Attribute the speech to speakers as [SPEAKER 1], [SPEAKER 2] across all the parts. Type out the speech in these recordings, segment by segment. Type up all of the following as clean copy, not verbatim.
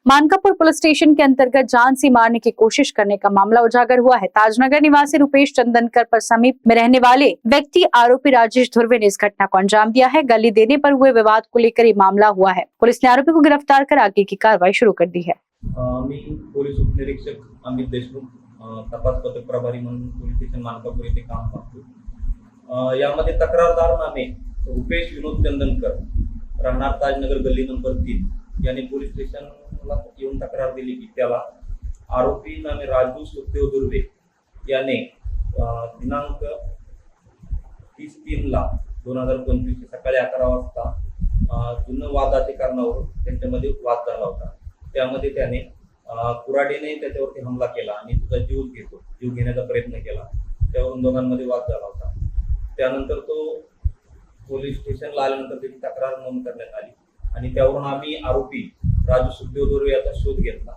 [SPEAKER 1] Mankapur police station के अंतर्गत जान से मारने की कोशिश करने का मामला उजागर हुआ है। ताजनगर निवासी रुपेश चंदनकर पर समीप में रहने वाले व्यक्ति आरोपी राजेश धुर्वे ने इस घटना को अंजाम दिया है। गाली देने पर हुए विवाद को लेकर ये मामला हुआ है। पुलिस ने आरोपी को गिरफ्तार कर आगे की कार्रवाई शुरू कर दी है।
[SPEAKER 2] मी पोलीस उपनिरीक्षक अमित देशमुख तपास पथक प्रभारी म्हणून पोलीस स्टेशन मानकापूर येथे काम पाहतो। यामध्ये तक्रारदार नामे रुपेश विनोद चंदनकर राहणार ताजनगर गल्ली नंबर 3 यांनी पोलीस स्टेशनला येऊन तक्रार दिली की त्याला आरोपी नामे राजू सुखदेव दुर्वे याने दिनांक 30/3/2025 सकाळी 11 वाजता जुनं वादाच्या कारणावरून त्यांच्यामध्ये वाद झाला होता। त्यामध्ये त्याने कुऱ्हाडीने त्याच्यावरती हमला केला आणि त्याचा जीव घेण्याचा प्रयत्न केला। त्यावरून दोघांमध्ये वाद झाला होता। त्यानंतर तो पोलीस स्टेशनला आल्यानंतर त्याची तक्रार नोंद करण्यात आली आणि त्यावरून आम्ही आरोपी राजू सुखदेव दुर्वे याचा शोध घेतला।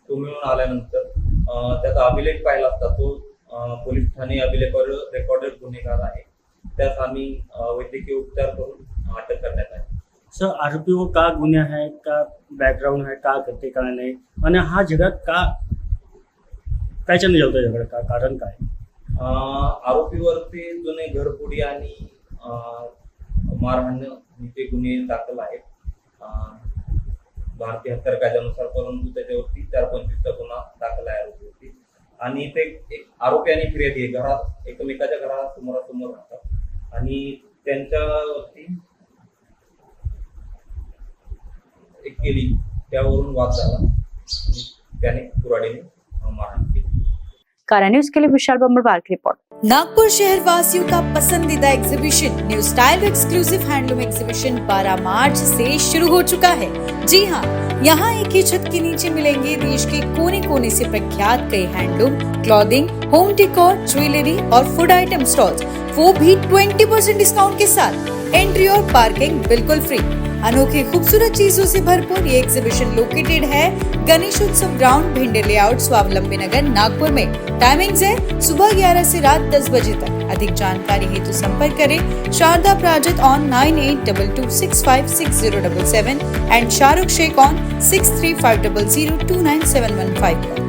[SPEAKER 2] तो मिळून आल्यानंतर त्याचा अभिलेख पाहिला असता तो पोलीस ठाणे अभिलेखावर रेकॉर्डेड गुन्हेगार आहे। त्यास आम्ही वैद्यकीय उपचार करून अटक करण्यात आली।
[SPEAKER 3] सर, आरोपी वो का गुन्हा है, का बैकग्राउंड है, का करते का नहीं, आणि हा झगड़ा का चलता झगड़ा का कारण काय?
[SPEAKER 2] आरोपीवरती जुने घरफोडी आणि मारहाणीचे गुन्हे दाखल आहेत भारतीय हत्यार कायद्यानुसार, परंतु त्याच्यावरती 425 गुन्हा दाखल आहे आरोपीवरती। आणि ते आरोपी आणि फिर्यादी घरात एकमेकाच्या घरात समोरासमोर राहतात आणि त्यांच्यावरती एक केली, त्यावरून वाद झाला, त्याने कुऱ्हाडीने मारहाण केली।
[SPEAKER 1] कारा न्यूज के लिए विशाल बम्बरवाल की रिपोर्ट।
[SPEAKER 4] नागपुर शहर वासियों का पसंदीदा exhibition new style exclusive handloom exhibition 12 March से शुरू हो चुका है। जी हाँ, यहाँ एक ही छत के नीचे मिलेंगे देश के कोने कोने से प्रख्यात कई handloom, clothing, home decor, jewellery और फूड आइटम स्टॉल्स, वो भी 20% डिस्काउंट के साथ। एंट्री और पार्किंग बिल्कुल फ्री। अनोखी खूबसूरत चीजों से भरपूर ये एग्जीबिशन लोकेटेड है गणेश उत्सव ग्राउंड, भिंडे लेआउट, स्वावलंबी नगर, नागपुर में। टाइमिंग्स है सुबह 11 से रात 10 बजे तक। अधिक जानकारी हेतु संपर्क करें शारदा प्राजत on 9822656077 and Shahrukh Shaikh on 6350029715 per.